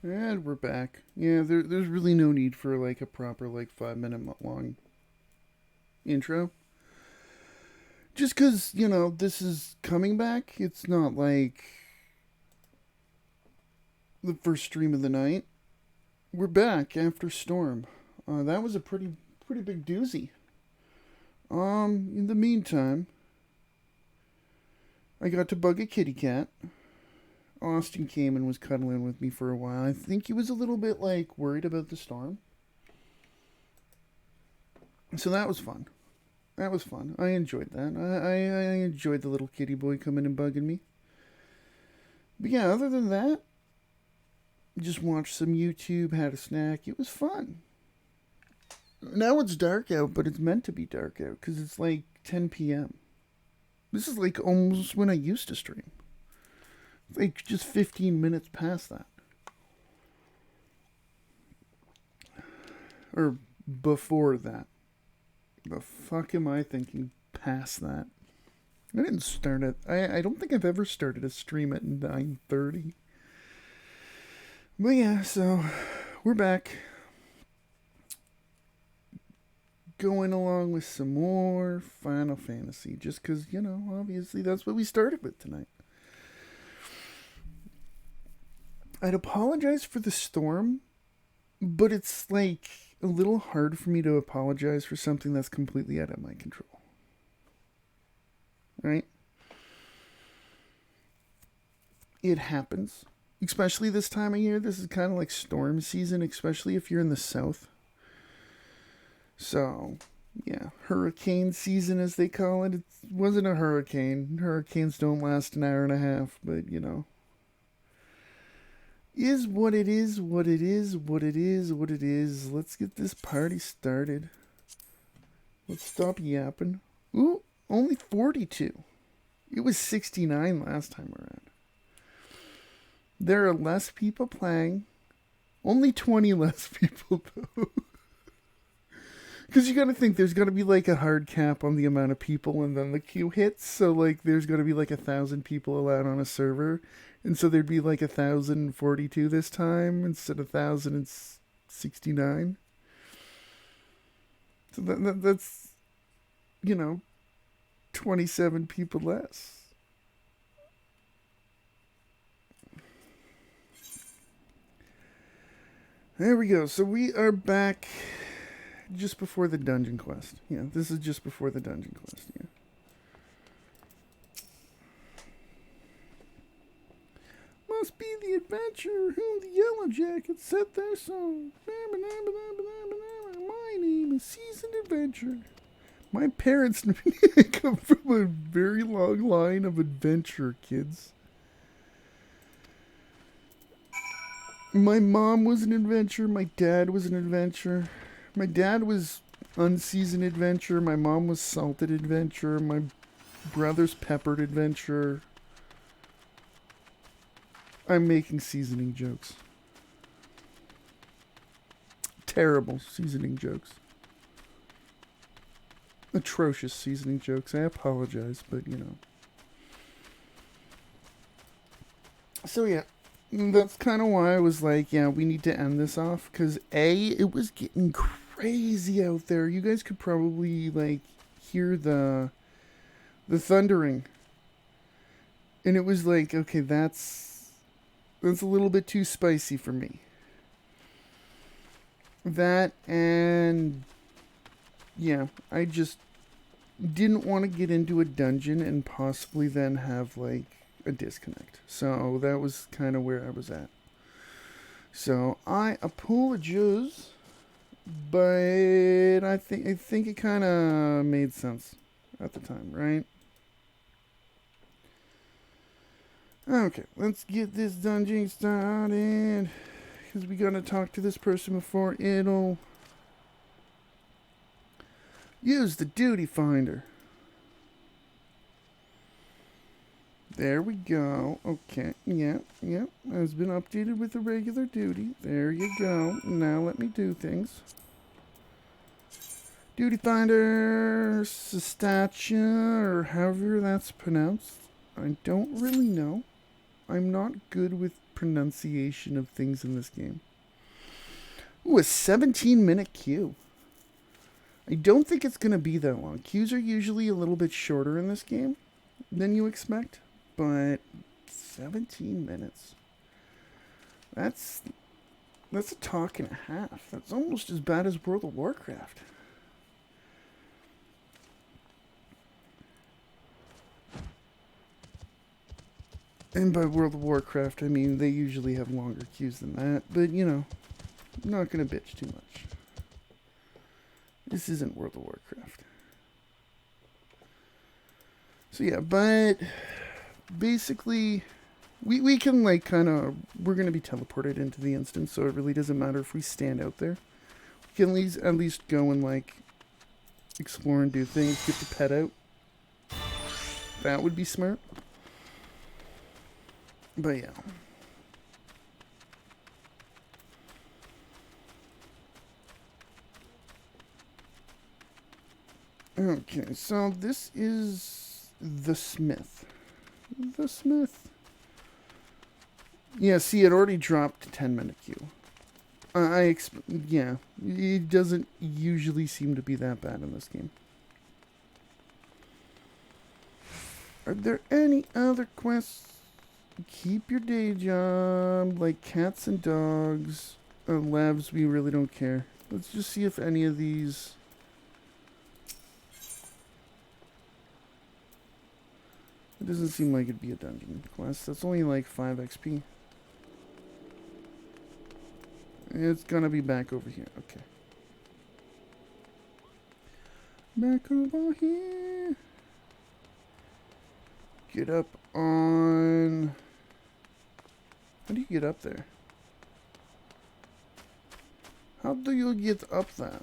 And we're back. Yeah, there's really no need for like a proper like 5 minute long intro. Just because, this is coming back, it's not like the first stream of the night. We're back after Storm. That was a pretty big doozy. In the meantime, I got to bug a kitty cat. Austin came and was cuddling with me for a while. I think he was a little bit like worried about the storm. So that was fun. That was fun. I enjoyed that. I enjoyed the little kitty boy coming and bugging me. But yeah, other than that, just watched some YouTube, had a snack. It was fun. Now it's dark out, but it's meant to be dark out because it's like 10 p.m. This is like almost when I used to stream. Like just 15 minutes past that. Or before that. The fuck am I thinking past that? I didn't start it. I don't think I've ever started a stream at 9:30. But yeah, so we're back. Going along with some more Final Fantasy. Just because, obviously that's what we started with tonight. I'd apologize for the storm, but it's like a little hard for me to apologize for something that's completely out of my control. Right? It happens. Especially this time of year. This is kind of like storm season, especially if you're in the south. So, yeah, hurricane season as they call it. It wasn't a hurricane. Hurricanes don't last an hour and a half, but, is what it is, what it is, what it is, what it is. Let's get this party started. Let's stop yapping. Ooh, only 42. It was 69 last time around. There are less people playing. Only 20 less people, though. Because you gotta think there's gotta be like a hard cap on the amount of people and then the queue hits. So, like, there's gotta be like 1,000 people allowed on a server. And so there'd be like 1,042 this time instead of 1,069. So that's, 27 people less. There we go. So we are back just before the dungeon quest. Yeah, this is just before the dungeon quest. Yeah. Must be the adventurer whom the Yellow Jackets set their song. My name is Seasoned Adventurer. My parents come from a very long line of adventure kids. My mom was an adventurer. My dad was an adventurer. My dad was unseasoned adventurer. My mom was salted adventurer. My brother's peppered adventurer. I'm making seasoning jokes. Terrible seasoning jokes. Atrocious seasoning jokes. I apologize, but So yeah, that's kind of why I was like, yeah, we need to end this off. Because it was getting crazy out there. You guys could probably like hear the thundering. And it was like, okay, that's a little bit too spicy for me. That and yeah, I just didn't want to get into a dungeon and possibly then have like a disconnect. So that was kind of where I was at. So I apologize, but I think it kind of made sense at the time, right? Okay, let's get this dungeon started. Because we gotta talk to this person before it'll use the duty finder. There we go. Okay, yeah. Has been updated with the regular duty. There you go. Now let me do things. Duty finder, Sistacia, or however that's pronounced. I don't really know. I'm not good with pronunciation of things in this game. Ooh, a 17-minute queue. I don't think it's going to be that long. Queues are usually a little bit shorter in this game than you expect, but 17 minutes. That's a talk and a half. That's almost as bad as World of Warcraft. And by World of Warcraft, I mean they usually have longer queues than that, but you know, I'm not going to bitch too much. This isn't World of Warcraft. So yeah, but basically, we can like kind of, we're going to be teleported into the instance, so it really doesn't matter if we stand out there. We can at least go and like explore and do things, get the pet out. That would be smart. But yeah. Okay, so this is the Smith. The Smith. Yeah, see, it already dropped to 10-minute queue. Yeah, it doesn't usually seem to be that bad in this game. Are there any other quests? Keep your day job, like cats and dogs. Labs, we really don't care. Let's just see if any of these... It doesn't seem like it'd be a dungeon quest. That's only like 5 XP. It's gonna be back over here. Okay. Back over here. Get up on... How do you get up there? How do you get up there?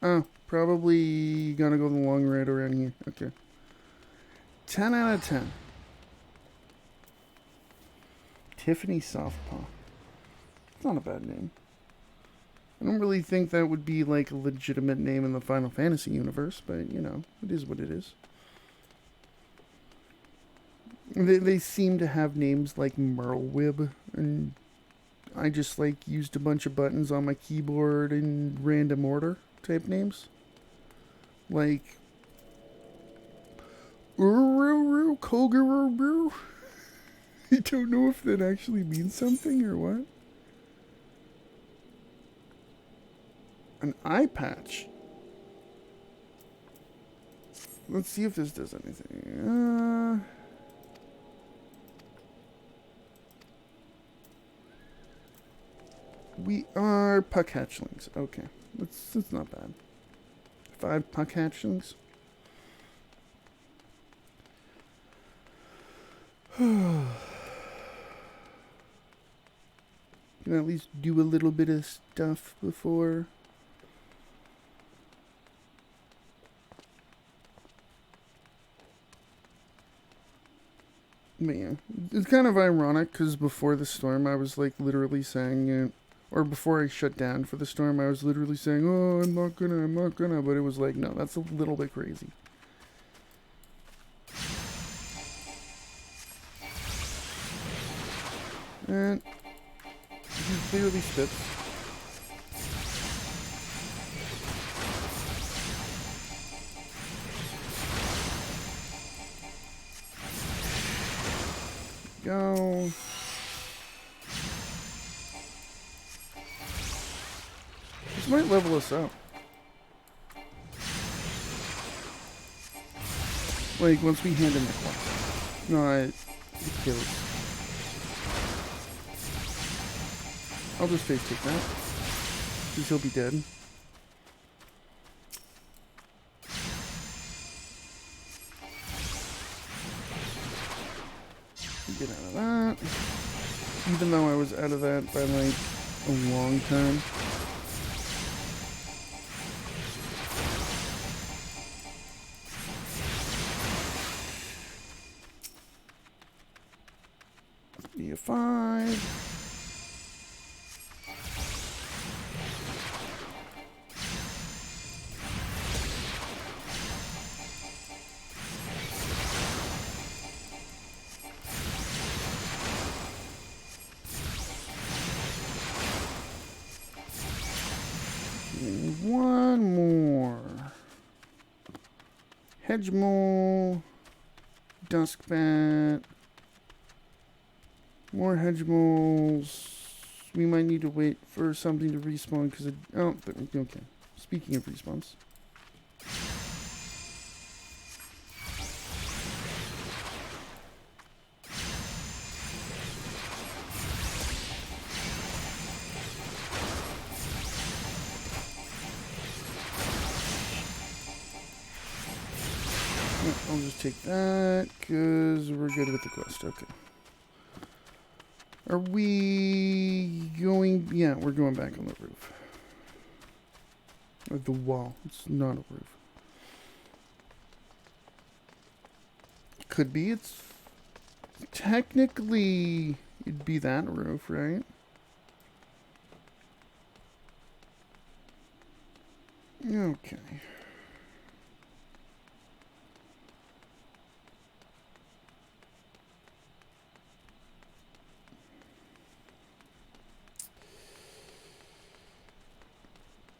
Oh, probably gonna go the long route around here. Okay. 10 out of 10. Tiffany Softpaw. It's not a bad name. I don't really think that would be like a legitimate name in the Final Fantasy universe, but you know, it is what it is. They seem to have names like Merlwib, and I just like used a bunch of buttons on my keyboard in random order type names. Like Ururu Kogururu. I don't know if that actually means something or what. An eye patch. Let's see if this does anything. We are puck hatchlings. Okay. That's not bad. 5 puck hatchlings. Can at least do a little bit of stuff before. But yeah, it's kind of ironic because before the storm I was like literally saying it, or before I shut down for the storm I was literally saying, oh, I'm not gonna, but it was like, no, that's a little bit crazy. And he clearly spits. Go. This might level us up. Like, once we hand in the quest. No, it kills. I'll just face take that. Because he'll be dead. Get out of that. Even though I was out of that by like a long time. Be a 5. one more. Hedgemole. Duskbat. More Hedgemoles. We might need to wait for something to respawn because okay. Speaking of respawns. I'll just take that because we're good with the quest. Okay. Are we going? Yeah, we're going back on the roof. Or the wall. It's not a roof. Could be. It's technically it'd be that roof, right? Okay.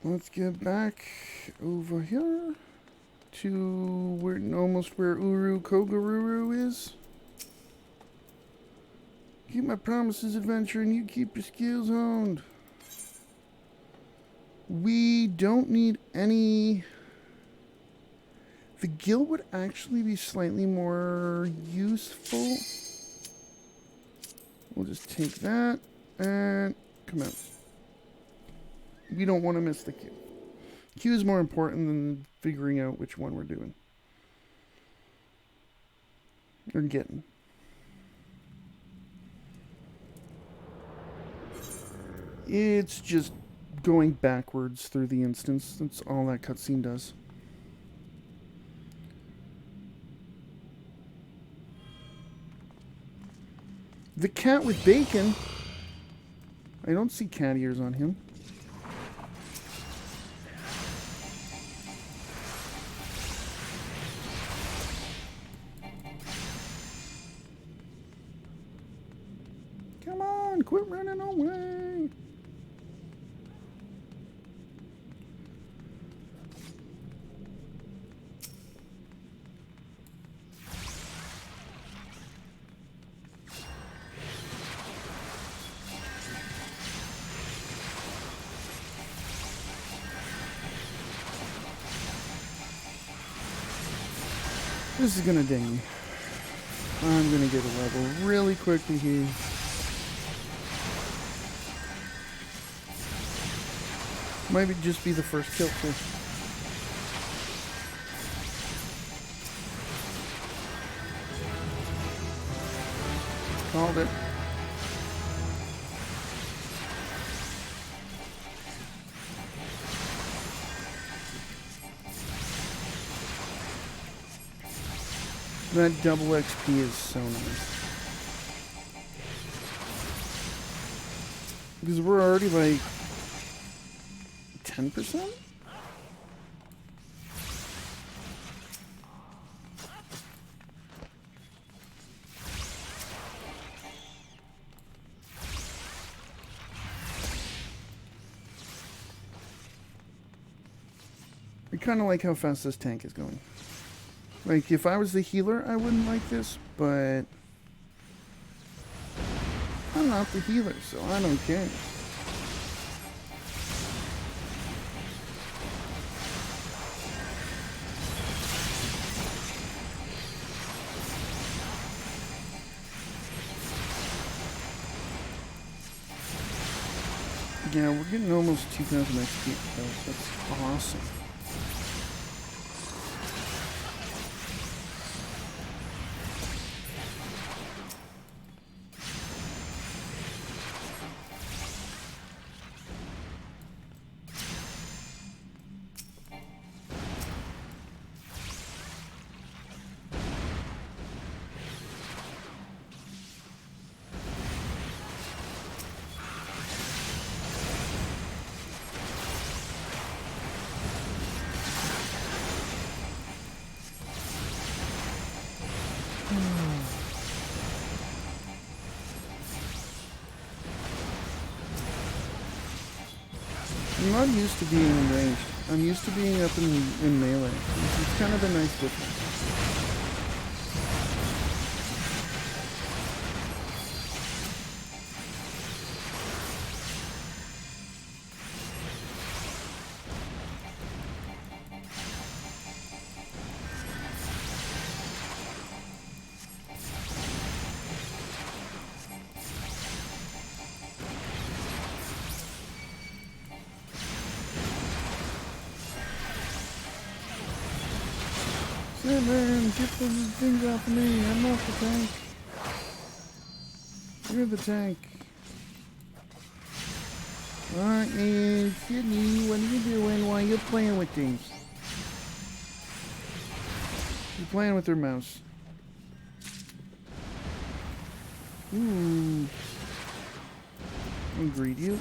Let's get back over here to almost where Uru Kogururu is. Keep my promises, adventure, and you keep your skills honed. We don't need any. The guild would actually be slightly more useful. We'll just take that and come out. We don't want to miss the queue. Queue is more important than figuring out which one we're doing. Or getting. It's just going backwards through the instance. That's all that cutscene does. The cat with bacon. I don't see cat ears on him. Come on, quit running away. This is gonna ding me. I'm gonna get a level really quickly here. Might just be the first kill too. Called it. That double XP is so nice. Because we're already like 10%? I kind of like how fast this tank is going. Like, if I was the healer, I wouldn't like this, but I'm not the healer, so I don't care. Yeah, we're getting almost 2,000 XP, so that's awesome. I'm not used to being ranged. I'm used to being up in melee. It's kind of a nice difference. Man, get those things off of me. I'm off the tank. You're the tank. Alright, man. Sydney, what are you doing while you're playing with things? You're playing with her mouse. Ooh. I'll greet you.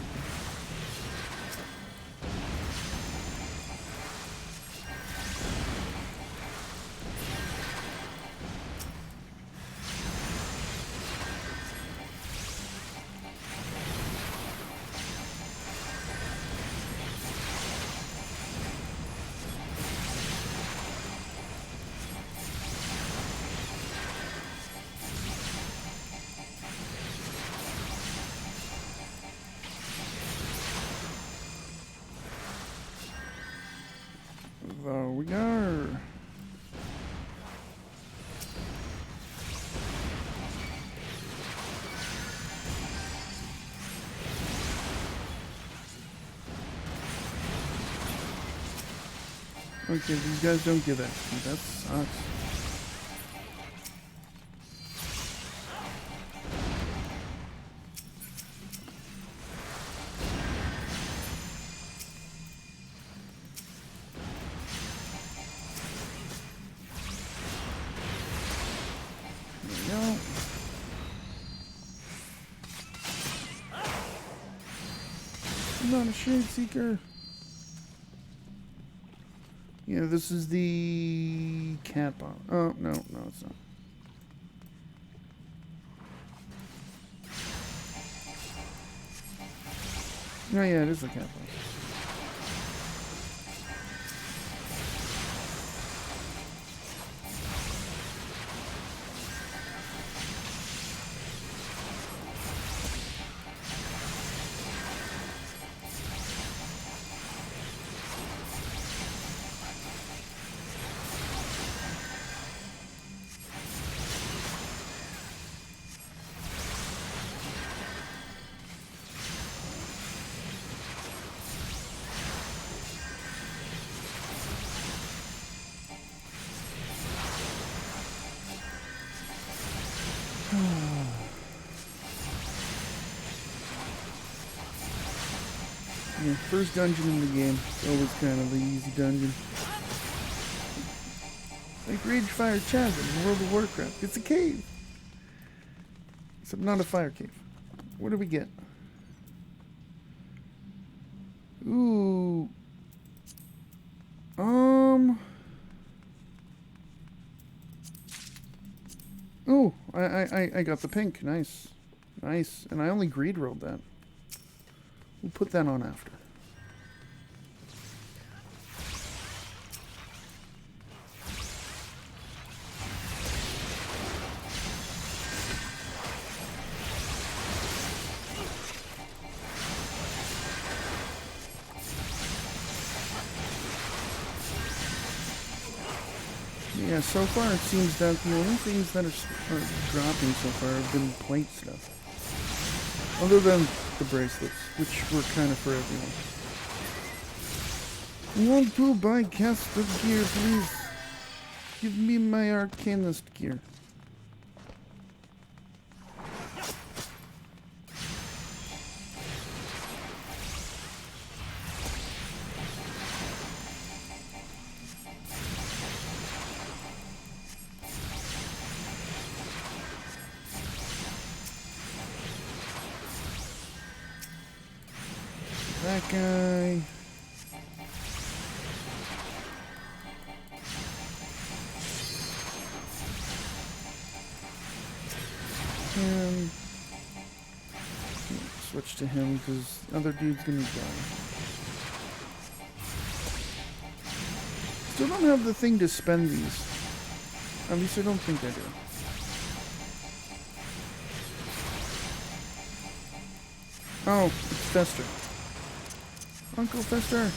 There we go. Okay, these guys don't give XP. That sucks. I'm not a shade seeker. Yeah, this is the cat bomb. Oh, no, it's not. Oh, yeah, it is the cat bomb. Yeah, first dungeon in the game. It's always kind of the easy dungeon. Like Ragefire Chasm in World of Warcraft. It's a cave. Except not a fire cave. What do we get? Ooh. Oh, I got the pink. Nice. Nice. And I only greed rolled that. We'll put that on after. Yeah, so far it seems that the only things that are dropping so far have been plate stuff. Other than the bracelets, which were kind of for everyone. I want to buy cast of gear, please. Give me my arcanist gear. That guy. And switch to him because other dude's gonna die. Still don't have the thing to spend these. At least I don't think I do. Oh, it's Fester. Uncle Fester.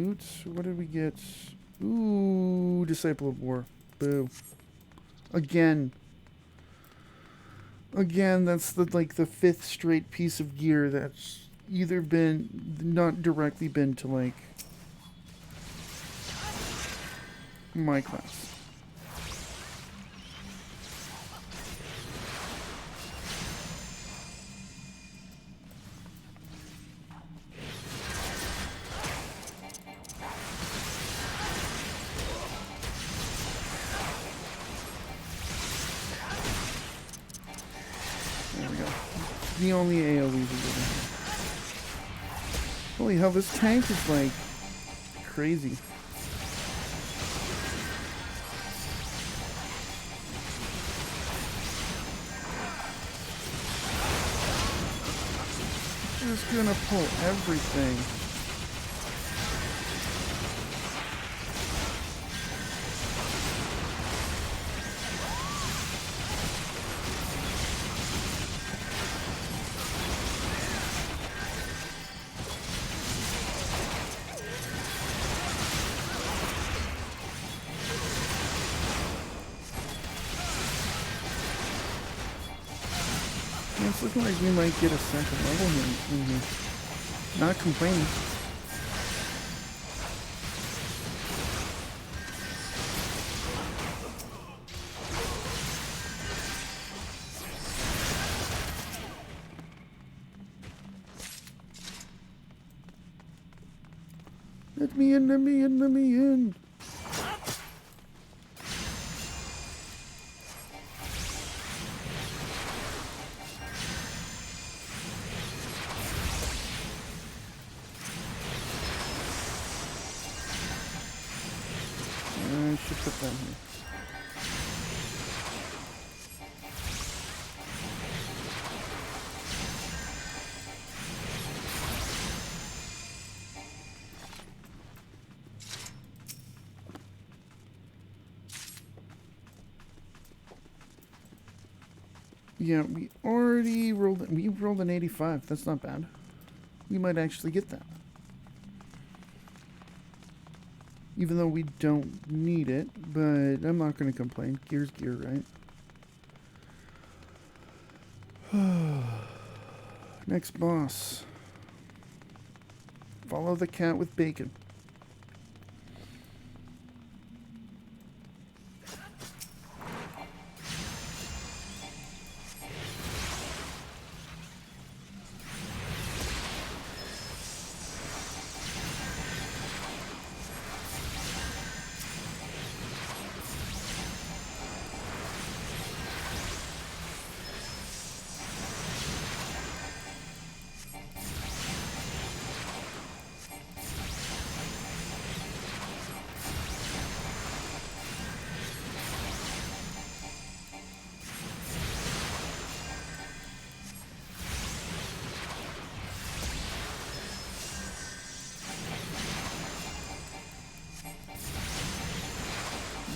Oops, what did we get? Ooh, Disciple of War. Boo. Again. Again, that's the the fifth straight piece of gear that's either not directly been to my class. The only AoEs we get. Holy hell, this tank is crazy. Just gonna pull everything. It's looking like we might get a second level in here. Not complaining. Let me in, let me in, let me in. Put that here. Yeah, we already rolled it. We rolled an 85. That's not bad. We might actually get that. Even though we don't need it, but I'm not going to complain. Gear's gear, right? Next boss. Follow the cat with bacon.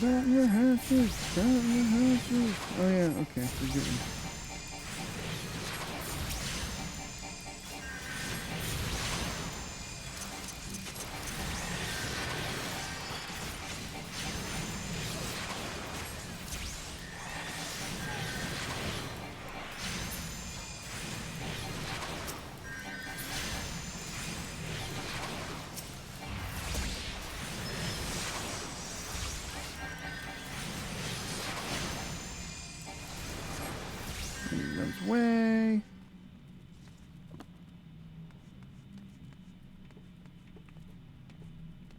Burn your hatches! Burn your hatches! Oh yeah, okay, forgive me. Way.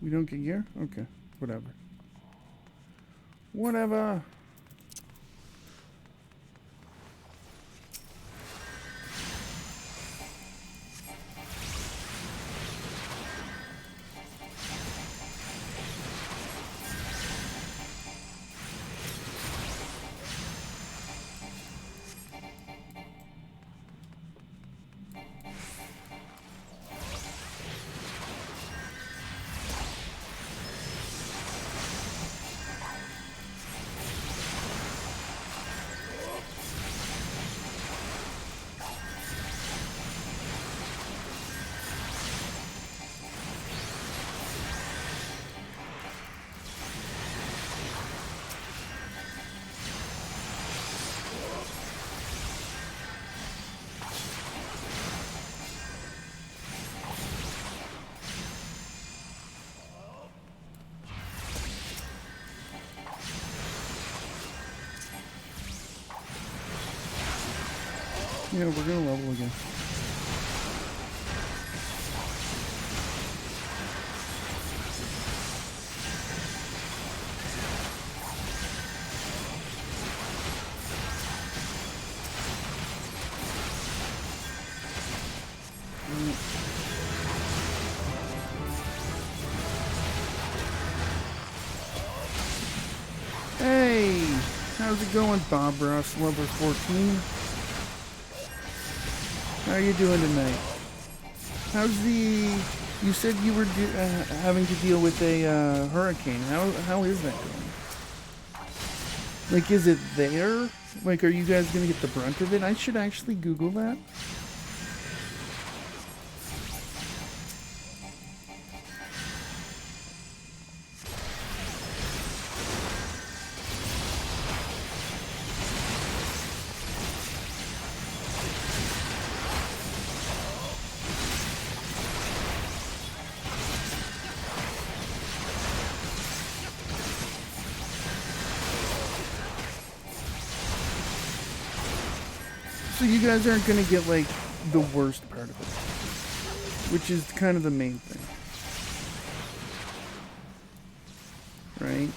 We don't get gear? Okay, whatever. Whatever. Yeah, we're gonna level again. Hey, how's it going, Bob Ross, level 14? How are you doing tonight? How's the... You said you were having to deal with a hurricane. How is that going? Like, is it there? Like, are you guys going to get the brunt of it? I should actually Google that. So you guys aren't going to get, like, the worst part of it, which is kind of the main thing. Right?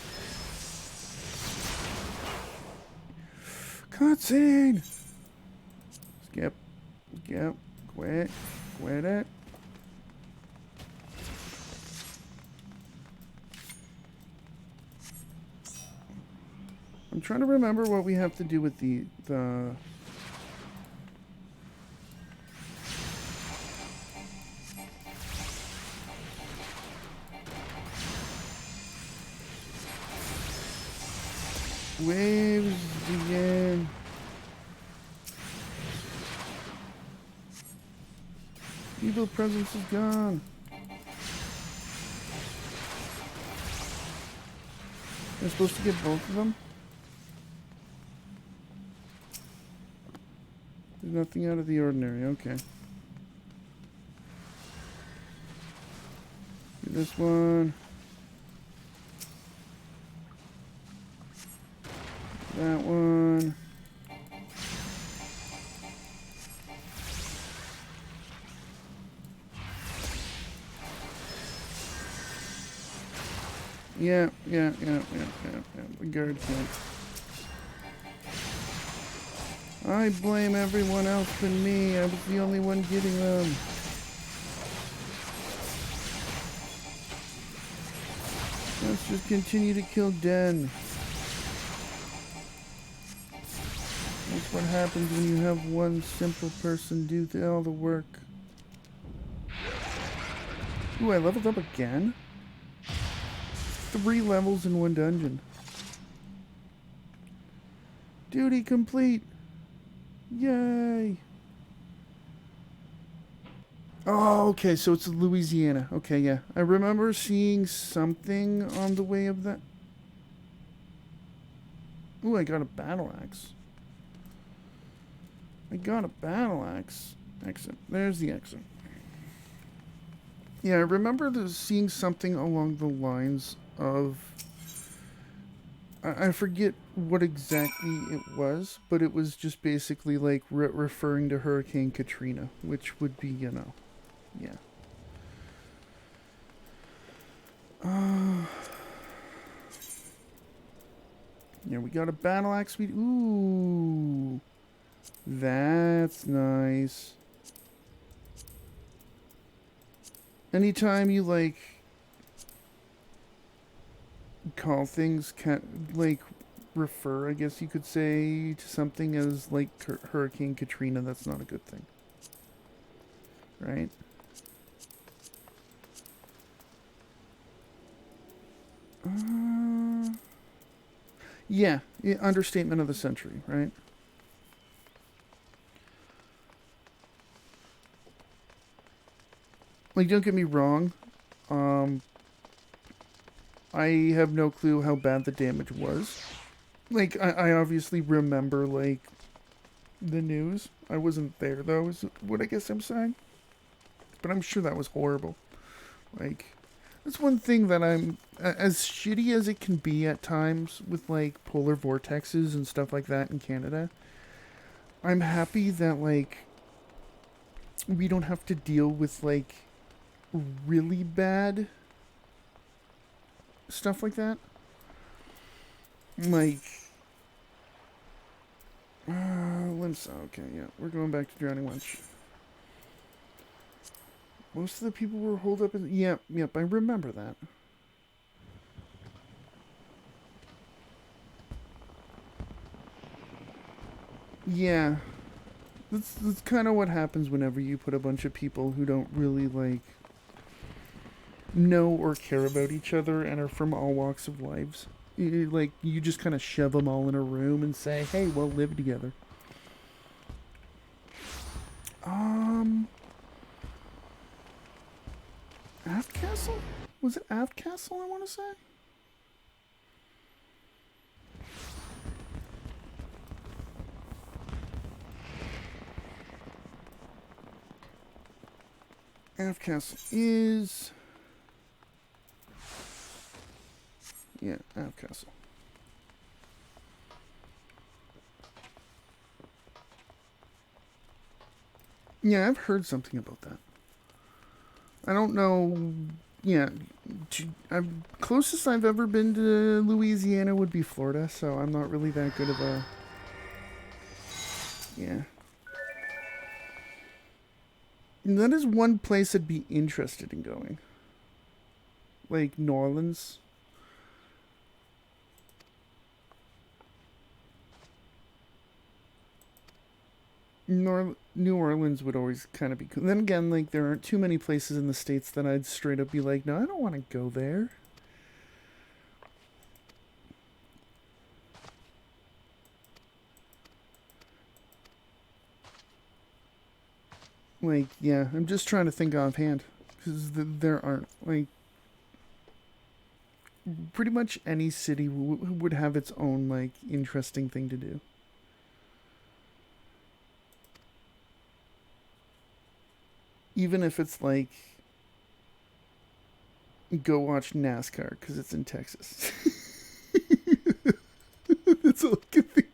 Cutscene! Skip. Quit it. I'm trying to remember what we have to do with the waves begin. Evil presence is gone. I'm supposed to get both of them? There's nothing out of the ordinary, okay. Do this one. That one. Yeah. The guard can't. I blame everyone else but me. I was the only one getting them. Let's just continue to kill Den. That's what happens when you have one simple person do all the work. Ooh, I leveled up again? 3 levels in one dungeon. Duty complete! Yay! Oh, okay, so it's Louisiana. Okay, yeah. I remember seeing something on the way of that. Ooh, I got a battle axe. Exit. There's the exit. Yeah, I remember seeing something along the lines of... I forget what exactly it was, but it was just basically like referring to Hurricane Katrina, which would be, you know, yeah. Yeah, we got a battle axe. Ooh, that's nice. Anytime you like call things like refer, I guess you could say, to something as like Hurricane Katrina, that's not a good thing, right? Yeah, understatement of the century, right? Like, don't get me wrong, I have no clue how bad the damage was. Like, I obviously remember, like, the news. I wasn't there, though, is what I guess I'm saying. But I'm sure that was horrible. Like, that's one thing that I'm... As shitty as it can be at times with, like, polar vortexes and stuff like that in Canada, I'm happy that, like, we don't have to deal with, like, really bad stuff like that. Like, Limsa, okay, yeah. We're going back to Drowning Wench. Most of the people were holed up in... Yep, I remember that. Yeah. That's kind of what happens whenever you put a bunch of people who don't really, like, know or care about each other and are from all walks of lives. You just kind of shove them all in a room and say, hey, we'll live together. Aft Castle? Was it Aft Castle, I want to say? Aft Castle is... Yeah, Aft Castle. Yeah, I've heard something about that. I don't know... Yeah, closest I've ever been to Louisiana would be Florida, so I'm not really that good of a... Yeah. And that is one place I'd be interested in going. Like, New Orleans. New Orleans would always kind of be cool. Then again, like, there aren't too many places in the States that I'd straight up be like, no, I don't want to go there. Like, yeah, I'm just trying to think offhand. Because there aren't, like... Pretty much any city would have its own, like, interesting thing to do. Even if it's like, go watch NASCAR because it's in Texas. That's all I can think.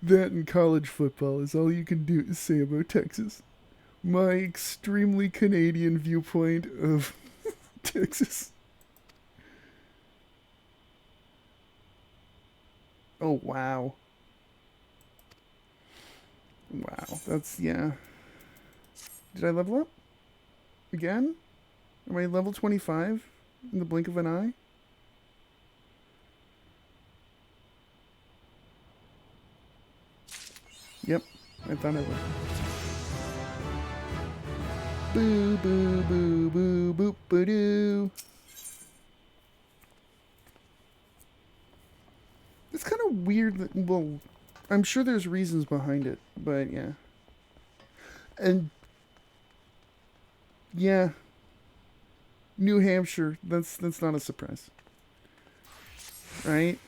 That and college football is all you can do to say about Texas. My extremely Canadian viewpoint of Texas. Oh, wow. Wow, that's, yeah. Did I level up? Again? Am I level 25 in the blink of an eye? Yep, I thought I would. Boo, boo, boo, boo, boop, boo, doo. It's kind of weird that, well, I'm sure there's reasons behind it, but yeah. And, yeah. New Hampshire, that's not a surprise. Right?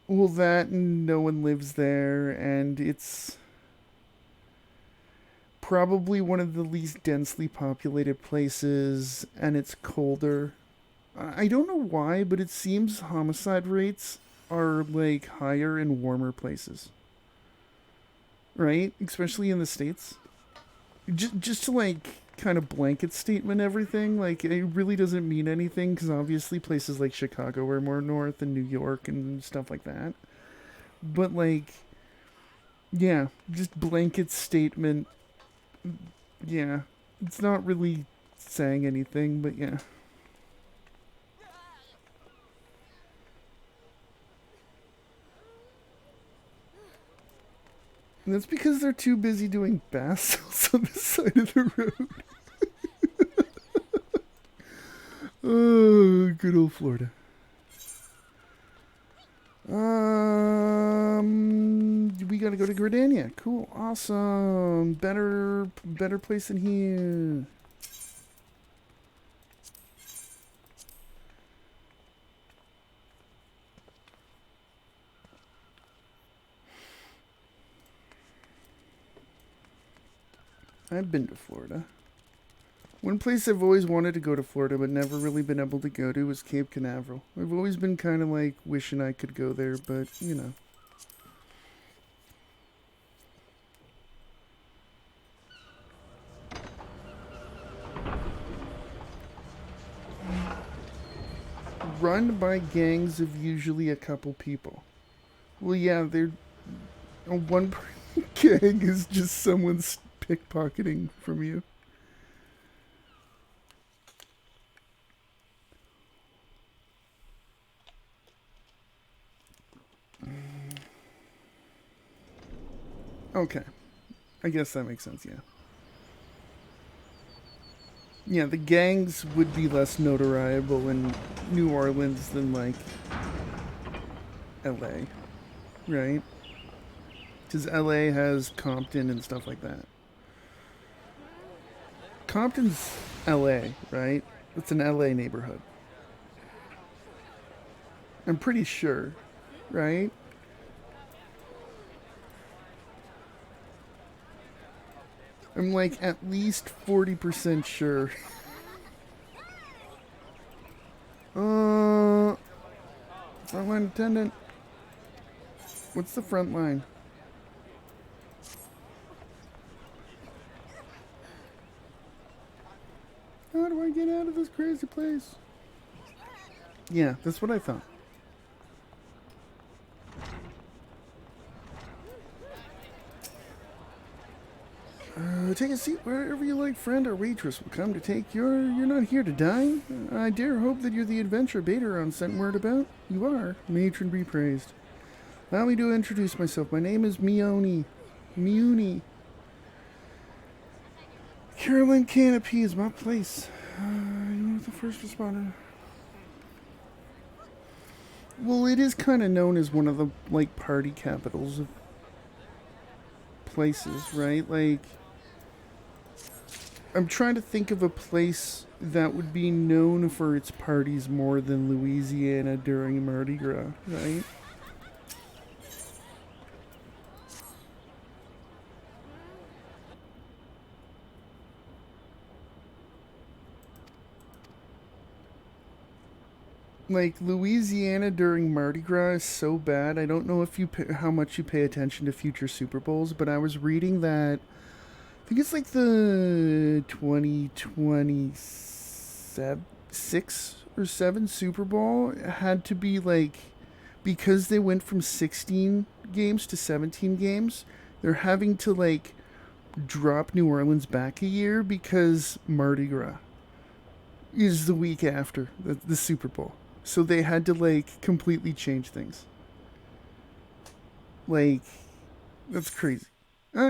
Well, that and no one lives there, and it's probably one of the least densely populated places, and it's colder. I don't know why, but it seems homicide rates are, like, higher in warmer places. Right? Especially in the States. Just to, like, kind of blanket statement everything, like, it really doesn't mean anything, because obviously places like Chicago are more north and New York and stuff like that. But, like, yeah, just blanket statement. Yeah, it's not really saying anything, but yeah. And that's because they're too busy doing bath salts on the side of the road. Oh, good old Florida. We gotta go to Gridania. Cool, awesome. Better place than here. I've been to Florida. One place I've always wanted to go to Florida but never really been able to go to is Cape Canaveral. I've always been kind of like wishing I could go there, but you know. Run by gangs of usually a couple people. Well, yeah, they're one gang is just someone's pickpocketing from you. Okay. I guess that makes sense, yeah. Yeah, the gangs would be less notoriable in New Orleans than, like, LA, right? Because LA has Compton and stuff like that. Compton's LA, right? It's an LA neighborhood. I'm pretty sure, right? I'm like at least 40% sure. Frontline attendant. What's the front line? How do I get out of this crazy place? Yeah, that's what I thought. Take a seat wherever you like, friend or waitress will come to take your... You're not here to dine. I dare hope that you're the adventure Bateron sent word about. You are. Matron be praised. Allow me to introduce myself. My name is Mioni. Garlean Canopy is my place. You're the first responder. Well, it is kind of known as one of the, like, party capitals of places, right? Like, I'm trying to think of a place that would be known for its parties more than Louisiana during Mardi Gras, right? Like, Louisiana during Mardi Gras is so bad. I don't know if how much you pay attention to future Super Bowls, but I was reading that I think it's like the 2026 or 7 Super Bowl had to be like, because they went from 16 games to 17 games, they're having to like drop New Orleans back a year because Mardi Gras is the week after the Super Bowl. So they had to like completely change things. Like, that's crazy.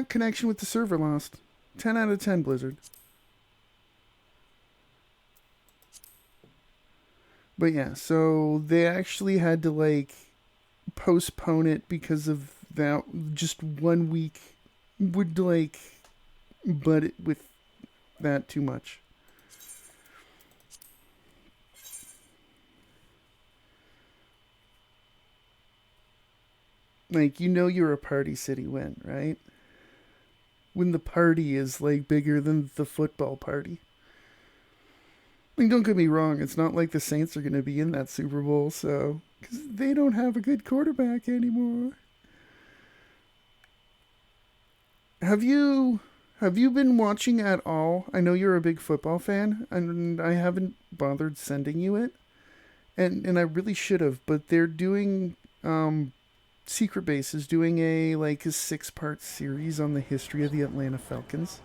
Connection with the server lost. 10 out of 10, Blizzard. But yeah, so they actually had to like postpone it because of that. Just 1 week would like butt it with that too much. Like, you know you're a party city when, right? When the party is like bigger than the football party. I mean, don't get me wrong, it's not like the Saints are going to be in that Super Bowl, so... Because they don't have a good quarterback anymore. Have you been watching at all? I know you're a big football fan, and I haven't bothered sending you it. And I really should have, but they're doing... Secret Base is doing a 6-part series on the history of the Atlanta Falcons.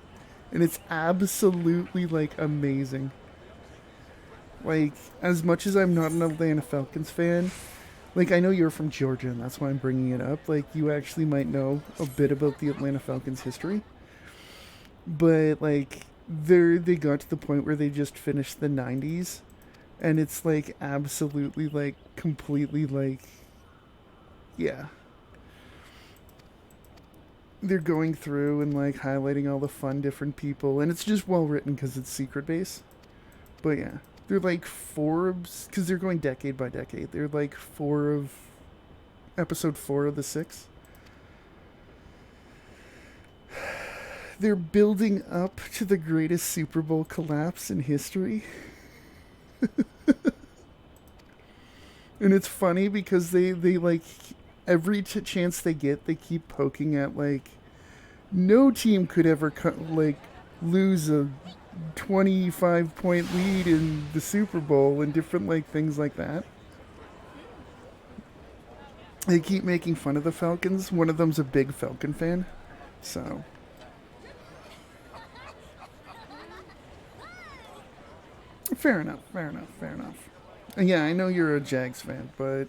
And it's absolutely, like, amazing. Like, as much as I'm not an Atlanta Falcons fan, like, I know you're from Georgia, and that's why I'm bringing it up. Like, you actually might know a bit about the Atlanta Falcons history. But, like, they got to the point where they just finished the 90s. And it's, like, absolutely, like, completely, like... Yeah. They're going through and, like, highlighting all the fun different people. And it's just well written because it's Secret Base. But, yeah. They're, like, 4 of... Because they're going decade by decade. They're, like, 4 of... Episode 4 of the 6. they're building up to the greatest Super Bowl collapse in history. And it's funny because they like every chance they get, they keep poking at like no team could ever like lose a 25-point lead in the Super Bowl and different like things like that. They keep making fun of the Falcons. One of them's a big Falcon fan, so. Fair enough, fair enough, fair enough. And yeah, I know you're a Jags fan, but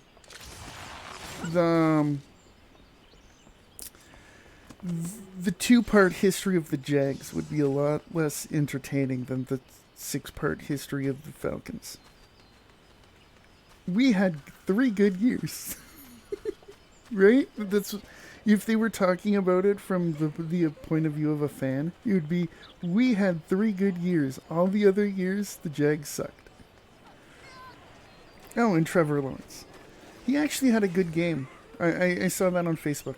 the two-part history of the Jags would be a lot less entertaining than the six-part history of the Falcons. We had 3 good years, right? That's if they were talking about it from the point of view of a fan, it would be, we had 3 good years. All the other years, the Jags sucked. Oh, and Trevor Lawrence. He actually had a good game. I saw that on Facebook.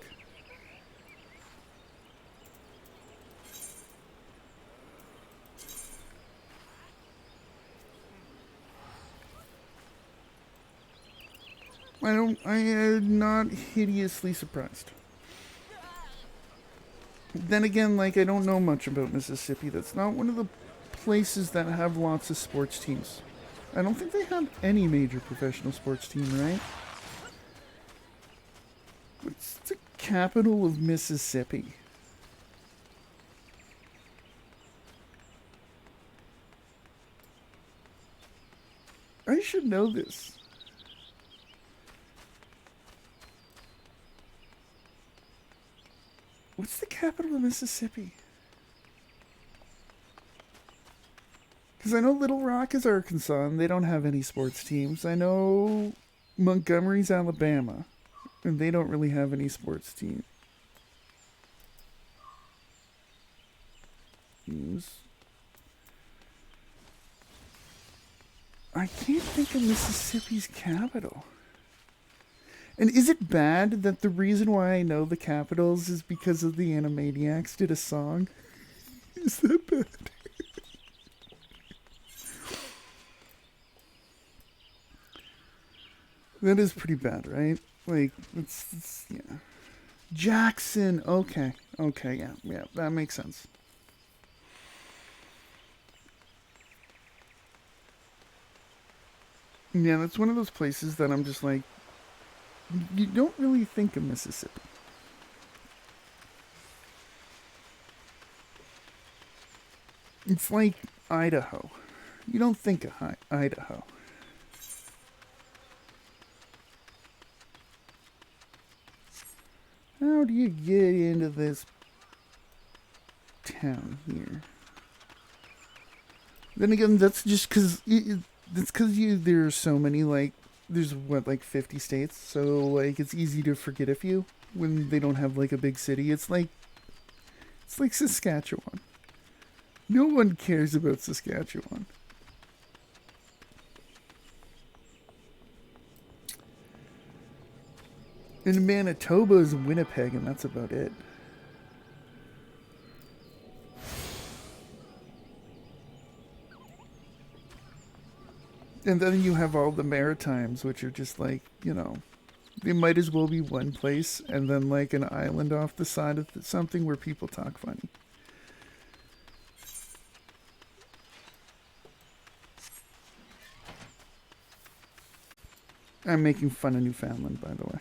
I'm not hideously surprised. Then again, like, I don't know much about Mississippi. That's not one of the places that have lots of sports teams. I don't think they have any major professional sports team, right? What's the capital of Mississippi? I should know this. What's the capital of Mississippi? Because I know Little Rock is Arkansas and they don't have any sports teams. I know Montgomery's Alabama and they don't really have any sports teams. I can't think of Mississippi's capital. And is it bad that the reason why I know the capitals is because of the Animaniacs did a song? Is that bad? That is pretty bad, right? Like, it's yeah. Jackson. Okay, yeah, that makes sense. Yeah, that's one of those places that I'm just like, you don't really think of Mississippi. It's like Idaho. You don't think of Idaho. How do you get into this town here? Then again, that's just because there's so many, like, there's what, like 50 states, so like it's easy to forget a few when they don't have like a big city. It's like Saskatchewan. No one cares about Saskatchewan. And Manitoba is Winnipeg, and that's about it. And then you have all the Maritimes, which are just like, you know, they might as well be one place and then like an island off the side of something where people talk funny. I'm making fun of Newfoundland, by the way.